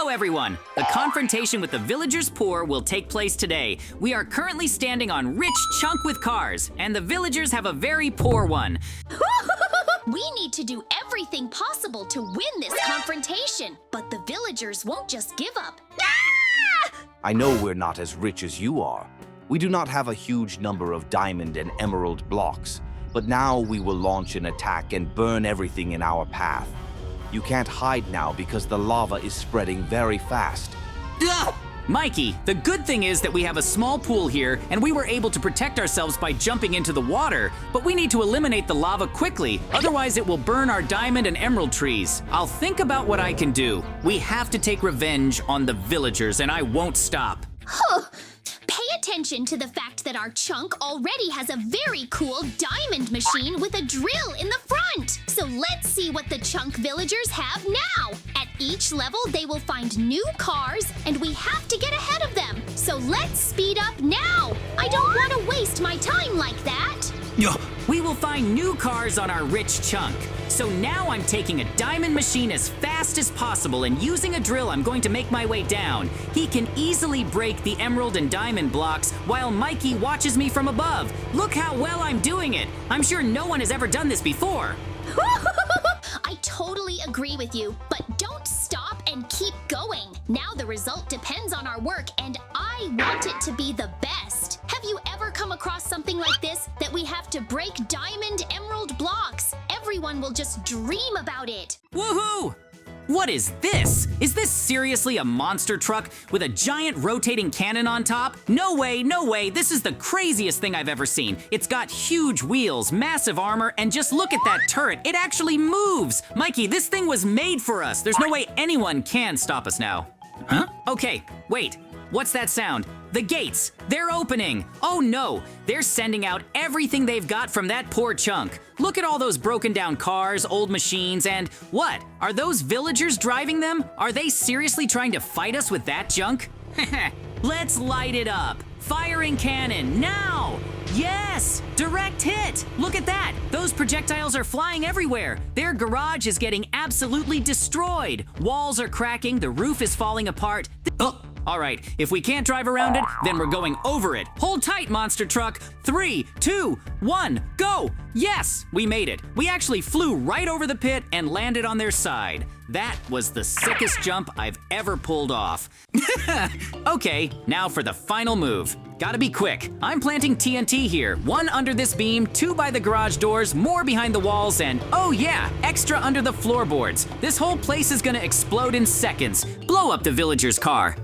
Hello, everyone! The confrontation with the villagers' poor will take place today. We are currently standing on rich chunk with cars, and the villagers have a very poor one. We need to do everything possible to win this confrontation, but the villagers won't just give up. I know we're not as rich as you are. We do not have a huge number of diamond and emerald blocks, but now we will launch an attack and burn everything in our path. You can't hide now because the lava is spreading very fast. Ugh! Mikey, the good thing is that we have a small pool here and we were able to protect ourselves by jumping into the water, but we need to eliminate the lava quickly, otherwise it will burn our diamond and emerald trees. I'll think about what I can do. We have to take revenge on the villagers and I won't stop. Pay attention to the fact that our chunk already has a very cool diamond machine with a drill in the front. So let's see what the chunk villagers have now. At each level, they will find new cars, and we have to get ahead of them. So let's speed up now. I don't want to waste my time like that. We will find new cars on our rich chunk. So now I'm taking a diamond machine as fast as possible and using a drill I'm going to make my way down. He can easily break the emerald and diamond blocks while Mikey watches me from above. Look how well I'm doing it. I'm sure no one has ever done this before. I totally agree with you, but don't stop and keep going. Now the result depends on our work, and I want it to be the best. Have you ever come across something like this, that we have to break diamond emerald blocks? Everyone will just dream about it. Woohoo! What is this? Is this seriously a monster truck with a giant rotating cannon on top? No way, no way, this is the craziest thing I've ever seen. It's got huge wheels, massive armor, and just look at that turret, it actually moves! Mikey, this thing was made for us. There's no way anyone can stop us now. Huh? Okay, wait, what's that sound? The gates, they're opening. Oh no, they're sending out everything they've got from that poor chunk. Look at all those broken down cars, old machines, and what? Are those villagers driving them? Are they seriously trying to fight us with that junk? Let's light it up. Firing cannon, now! Yes! Direct hit! Look at that! Those projectiles are flying everywhere! Their garage is getting absolutely destroyed! Walls are cracking, the roof is falling apart. Oh! Alright, if we can't drive around it, then we're going over it. Hold tight, monster truck! 3, 2, 1, go! Yes! We made it. We actually flew right over the pit and landed on their side. That was the sickest jump I've ever pulled off. Okay, now for the final move. Gotta be quick. I'm planting TNT here. 1 under this beam, 2 by the garage doors, more behind the walls, and oh yeah, extra under the floorboards. This whole place is gonna explode in seconds. Blow up the villager's car.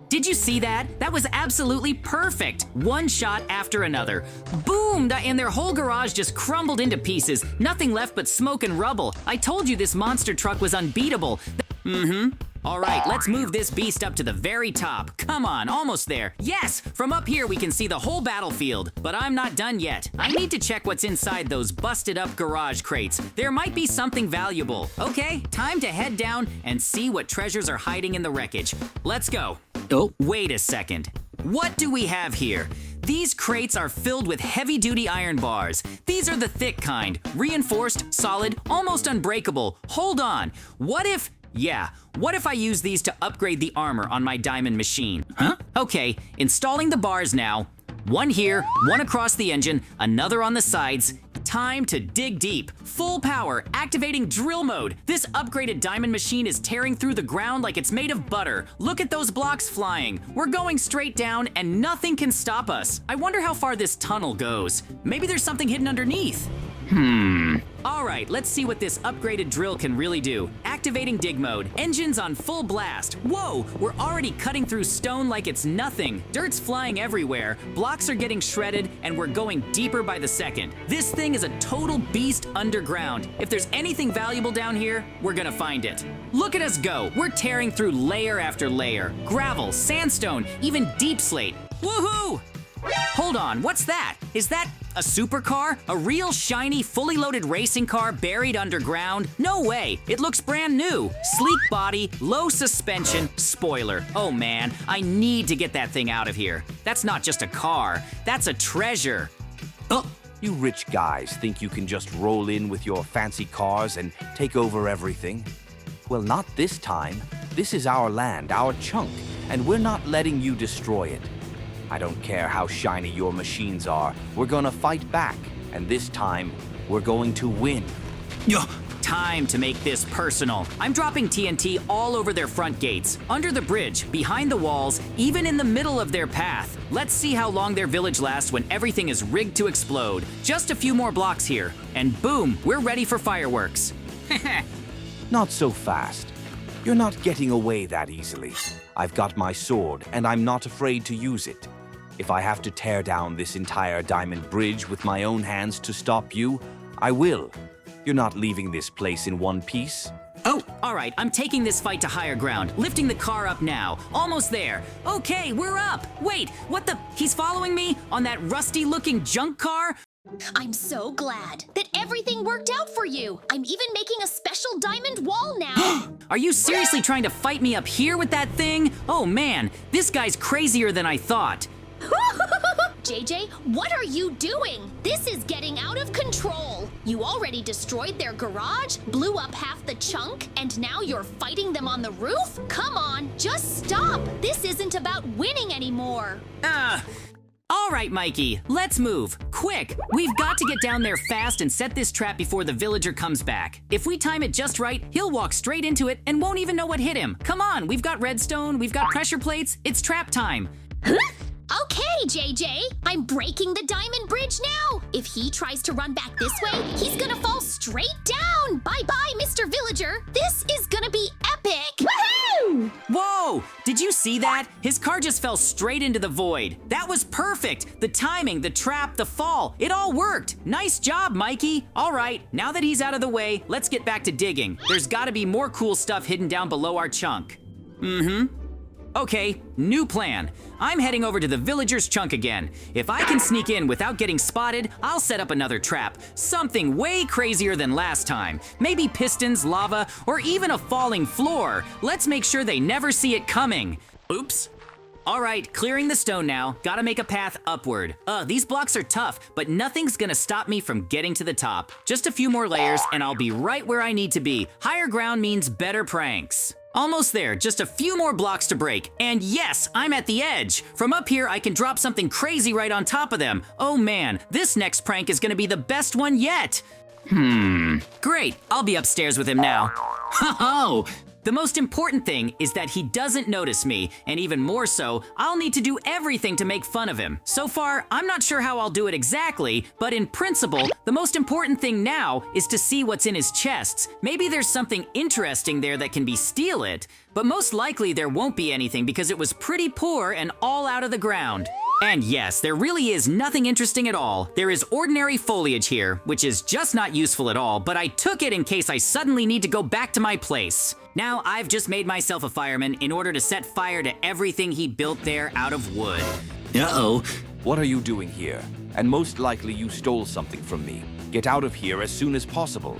Did you see that? That was absolutely perfect. One shot after another. Boom! And their whole garage just crumbled into pieces. Nothing left but smoke and rubble. I told you this monster truck was unbeatable. All right, let's move this beast up to the very top. Come on, almost there. Yes, from up here we can see the whole battlefield. But I'm not done yet. I need to check what's inside those busted up garage crates. There might be something valuable. Okay, time to head down and see what treasures are hiding in the wreckage. Let's go. Oh, wait a second. What do we have here? These crates are filled with heavy-duty iron bars. These are the thick kind, reinforced, solid, almost unbreakable. Hold on, what if I use these to upgrade the armor on my diamond machine? Huh? Okay, installing the bars now. 1 here, 1 across the engine, another on the sides. Time to dig deep. Full power, activating drill mode. This upgraded diamond machine is tearing through the ground like it's made of butter. Look at those blocks flying. We're going straight down and nothing can stop us. I wonder how far this tunnel goes. Maybe there's something hidden underneath. All right, let's see what this upgraded drill can really do. Activating dig mode. Engines on full blast. Whoa, we're already cutting through stone like it's nothing. Dirt's flying everywhere, blocks are getting shredded, and we're going deeper by the second. This thing is a total beast underground. If there's anything valuable down here, we're gonna find it. Look at us go. We're tearing through layer after layer. Gravel, sandstone, even deep slate. Woohoo! Hold on, what's that? Is that a supercar? A real shiny, fully loaded racing car buried underground? No way, it looks brand new. Sleek body, low suspension, spoiler. Oh man, I need to get that thing out of here. That's not just a car, that's a treasure. Oh, You rich guys think you can just roll in with your fancy cars and take over everything? Well, not this time. This is our land, our chunk, and we're not letting you destroy it. I don't care how shiny your machines are, we're gonna fight back, and this time, we're going to win. Time to make this personal. I'm dropping TNT all over their front gates, under the bridge, behind the walls, even in the middle of their path. Let's see how long their village lasts when everything is rigged to explode. Just a few more blocks here, and boom, we're ready for fireworks. Not so fast. You're not getting away that easily. I've got my sword, and I'm not afraid to use it. If I have to tear down this entire diamond bridge with my own hands to stop you, I will. You're not leaving this place in one piece. Oh, all right, I'm taking this fight to higher ground, lifting the car up now. Almost there. Okay, we're up. Wait, what the? He's following me on that rusty-looking junk car? I'm so glad that everything worked out for you. I'm even making a special diamond wall now. Are you seriously trying to fight me up here with that thing? Oh man, this guy's crazier than I thought. JJ, what are you doing? This is getting out of control. You already destroyed their garage, blew up half the chunk, and now you're fighting them on the roof? Come on, just stop. This isn't about winning anymore. All right, Mikey, let's move. Quick, we've got to get down there fast and set this trap before the villager comes back. If we time it just right, he'll walk straight into it and won't even know what hit him. Come on, we've got redstone, we've got pressure plates, it's trap time. Okay, JJ, I'm breaking the diamond bridge now. If he tries to run back this way, he's gonna fall straight down. Bye-bye, Mr. Villager. This is gonna be epic. Woohoo! Whoa! Did you see that? His car just fell straight into the void. That was perfect. The timing, the trap, the fall, it all worked. Nice job, Mikey. All right, now that he's out of the way, let's get back to digging. There's gotta be more cool stuff hidden down below our chunk. Okay, new plan. I'm heading over to the villager's chunk again. If I can sneak in without getting spotted, I'll set up another trap. Something way crazier than last time. Maybe pistons, lava, or even a falling floor. Let's make sure they never see it coming. Oops. All right, clearing the stone now. Gotta make a path upward. These blocks are tough, but nothing's gonna stop me from getting to the top. Just a few more layers and I'll be right where I need to be. Higher ground means better pranks. Almost there, just a few more blocks to break. And yes, I'm at the edge. From up here, I can drop something crazy right on top of them. Oh man, this next prank is gonna be the best one yet. Great, I'll be upstairs with him now. Ho-ho! The most important thing is that he doesn't notice me, and even more so, I'll need to do everything to make fun of him. So far, I'm not sure how I'll do it exactly, but in principle, the most important thing now is to see what's in his chests. Maybe there's something interesting there that can steal it, but most likely there won't be anything because it was pretty poor and all out of the ground. And yes, there really is nothing interesting at all. There is ordinary foliage here, which is just not useful at all, but I took it in case I suddenly need to go back to my place. Now I've just made myself a fireman in order to set fire to everything he built there out of wood. Uh-oh. What are you doing here? And most likely you stole something from me. Get out of here as soon as possible.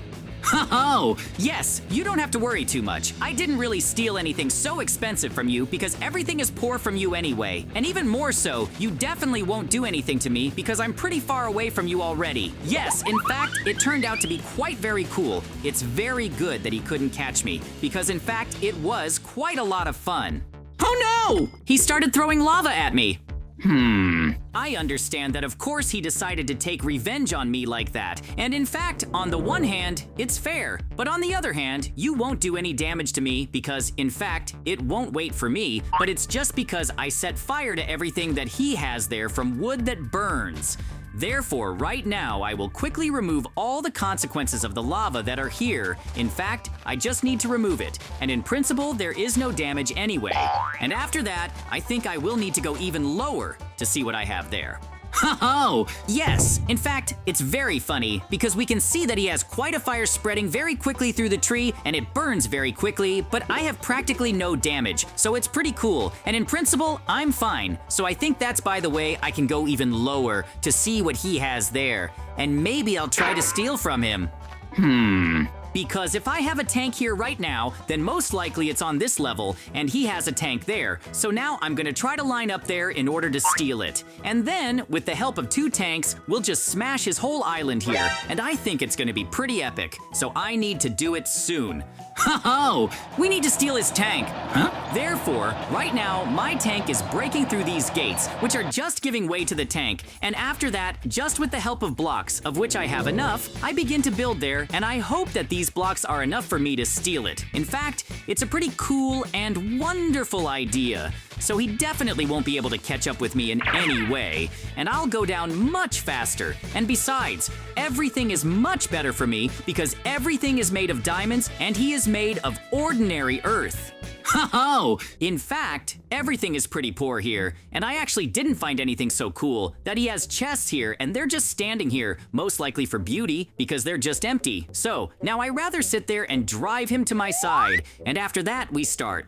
Oh, yes, you don't have to worry too much. I didn't really steal anything so expensive from you because everything is poor from you anyway. And even more so, you definitely won't do anything to me because I'm pretty far away from you already. Yes, in fact, it turned out to be quite very cool. It's very good that he couldn't catch me because in fact, it was quite a lot of fun. Oh no! He started throwing lava at me. I understand that of course he decided to take revenge on me like that. And in fact, on the one hand, it's fair. But on the other hand, you won't do any damage to me because in fact, it won't wait for me, but it's just because I set fire to everything that he has there from wood that burns. Therefore, right now, I will quickly remove all the consequences of the lava that are here. In fact, I just need to remove it. And in principle, there is no damage anyway. And after that, I think I will need to go even lower to see what I have there. Oh, yes. In fact, it's very funny because we can see that he has quite a fire spreading very quickly through the tree and it burns very quickly, but I have practically no damage, so it's pretty cool. And in principle, I'm fine. So I think that's by the way I can go even lower to see what he has there. And maybe I'll try to steal from him. Because if I have a tank here right now, then most likely it's on this level, and he has a tank there. So now I'm gonna try to line up there in order to steal it. And then, with the help of 2 tanks, we'll just smash his whole island here, and I think it's gonna be pretty epic. So I need to do it soon. Ho-ho! We need to steal his tank. Huh? Therefore, right now, my tank is breaking through these gates, which are just giving way to the tank. And after that, just with the help of blocks, of which I have enough, I begin to build there, and I hope that these blocks are enough for me to steal it. In fact, it's a pretty cool and wonderful idea. So he definitely won't be able to catch up with me in any way, and I'll go down much faster. And besides, everything is much better for me because everything is made of diamonds and he is made of ordinary earth. Ho-ho! In fact, everything is pretty poor here, and I actually didn't find anything so cool that he has chests here and they're just standing here, most likely for beauty because they're just empty. So now I rather sit there and drive him to my side, and after that we start.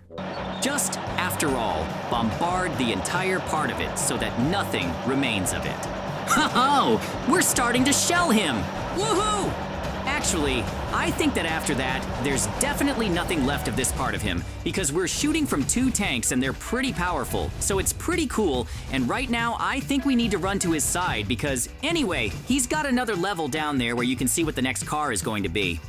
Just, after all, bombard the entire part of it so that nothing remains of it. Ho-ho! We're starting to shell him! Woohoo! Actually, I think that after that, there's definitely nothing left of this part of him because we're shooting from 2 tanks and they're pretty powerful, so it's pretty cool, and right now I think we need to run to his side because, anyway, he's got another level down there where you can see what the next car is going to be.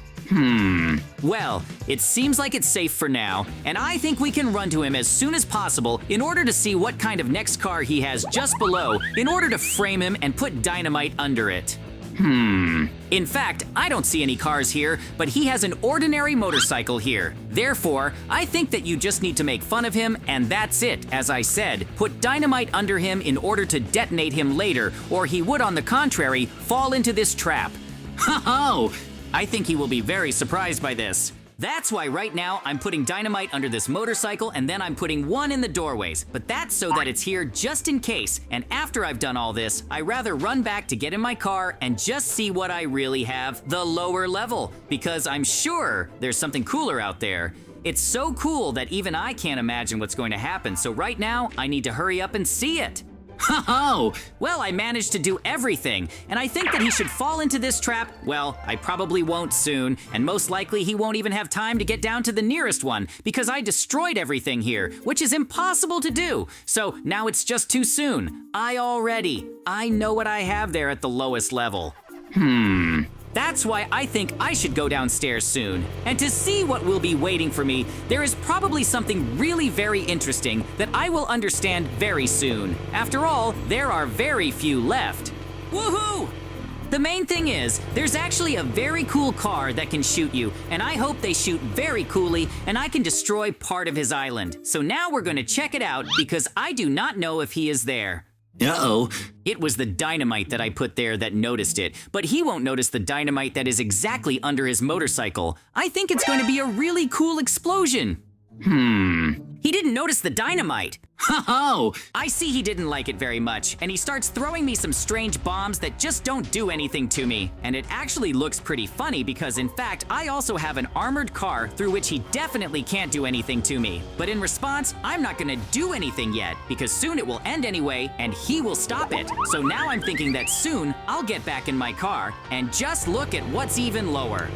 Well, it seems like it's safe for now, and I think we can run to him as soon as possible in order to see what kind of next car he has just below in order to frame him and put dynamite under it. In fact, I don't see any cars here, but he has an ordinary motorcycle here. Therefore, I think that you just need to make fun of him, and that's it. As I said, put dynamite under him in order to detonate him later, or he would, on the contrary, fall into this trap. Ho-ho! I think he will be very surprised by this. That's why right now I'm putting dynamite under this motorcycle and then I'm putting 1 in the doorways. But that's so that it's here just in case. And after I've done all this, I rather run back to get in my car and just see what I really have, the lower level. Because I'm sure there's something cooler out there. It's so cool that even I can't imagine what's going to happen. So right now, I need to hurry up and see it. Ho-ho! Well, I managed to do everything, and I think that he should fall into this trap. Well, I probably won't soon, and most likely he won't even have time to get down to the nearest one, because I destroyed everything here, which is impossible to do. So now it's just too soon. I know what I have there at the lowest level. That's why I think I should go downstairs soon. And to see what will be waiting for me, there is probably something really very interesting that I will understand very soon. After all, there are very few left. Woohoo! The main thing is, there's actually a very cool car that can shoot you, and I hope they shoot very coolly, and I can destroy part of his island. So now we're gonna check it out because I do not know if he is there. Uh-oh. It was the dynamite that I put there that noticed it, but he won't notice the dynamite that is exactly under his motorcycle. I think it's going to be a really cool explosion. He didn't notice the dynamite. Ho-ho! I see he didn't like it very much, and he starts throwing me some strange bombs that just don't do anything to me. And it actually looks pretty funny because, in fact, I also have an armored car through which he definitely can't do anything to me. But in response, I'm not gonna do anything yet because soon it will end anyway, and he will stop it. So now I'm thinking that soon I'll get back in my car and just look at what's even lower.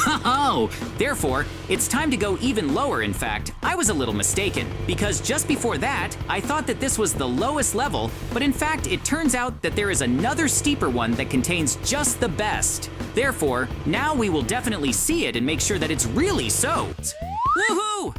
Ho-ho! Therefore, it's time to go even lower. In fact, I was a little mistaken, because just before that, I thought that this was the lowest level, but in fact, it turns out that there is another steeper one that contains just the best. Therefore, now we will definitely see it and make sure that it's really so. Woohoo!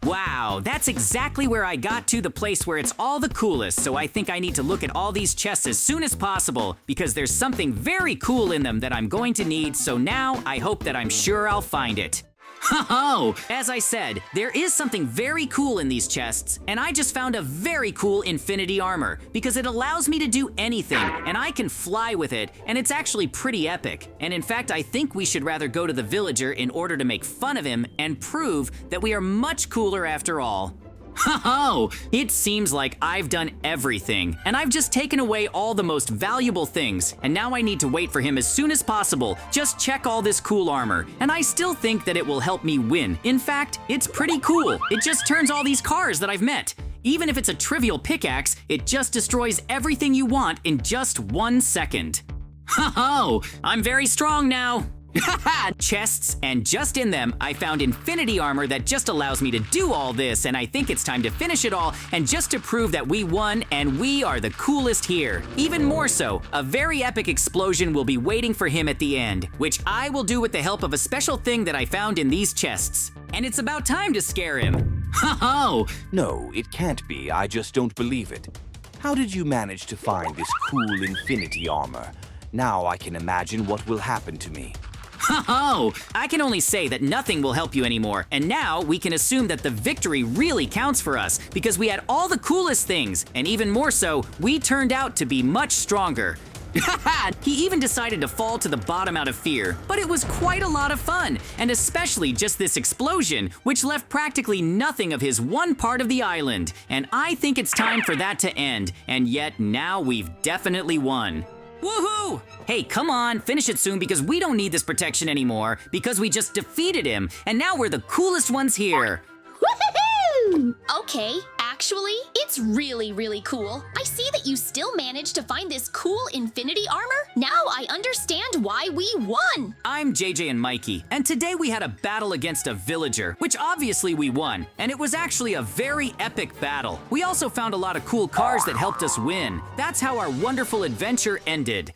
Wow, that's exactly where I got to, the place where it's all the coolest, so I think I need to look at all these chests as soon as possible, because there's something very cool in them that I'm going to need, so now I hope that I'm sure I'll find it. Ho-ho! As I said, there is something very cool in these chests, and I just found a very cool infinity armor, because it allows me to do anything, and I can fly with it, and it's actually pretty epic. And in fact, I think we should rather go to the villager in order to make fun of him and prove that we are much cooler after all. Ho-ho! It seems like I've done everything, and I've just taken away all the most valuable things, and now I need to wait for him as soon as possible. Just check all this cool armor, and I still think that it will help me win. In fact, it's pretty cool. It just turns all these cars that I've met. Even if it's a trivial pickaxe, it just destroys everything you want in just 1 second. Ho-ho! I'm very strong now. Chests, and just in them, I found infinity armor that just allows me to do all this, and I think it's time to finish it all, and just to prove that we won, and we are the coolest here. Even more so, a very epic explosion will be waiting for him at the end, which I will do with the help of a special thing that I found in these chests. And it's about time to scare him. Ho-ho! No, it can't be. I just don't believe it. How did you manage to find this cool infinity armor? Now I can imagine what will happen to me. Ho-ho! I can only say that nothing will help you anymore, and now we can assume that the victory really counts for us because we had all the coolest things, and even more so, we turned out to be much stronger. He even decided to fall to the bottom out of fear, but it was quite a lot of fun, and especially just this explosion, which left practically nothing of his one part of the island, and I think it's time for that to end, and yet now we've definitely won. Woohoo! Hey, come on, finish it soon because we don't need this protection anymore because we just defeated him, and now we're the coolest ones here. Woohoo! Okay, actually, it's really, really cool. I see that you still managed to find this cool infinity armor. Now I understand why we won. I'm JJ and Mikey, and today we had a battle against a villager, which obviously we won, and it was actually a very epic battle. We also found a lot of cool cars that helped us win. That's how our wonderful adventure ended.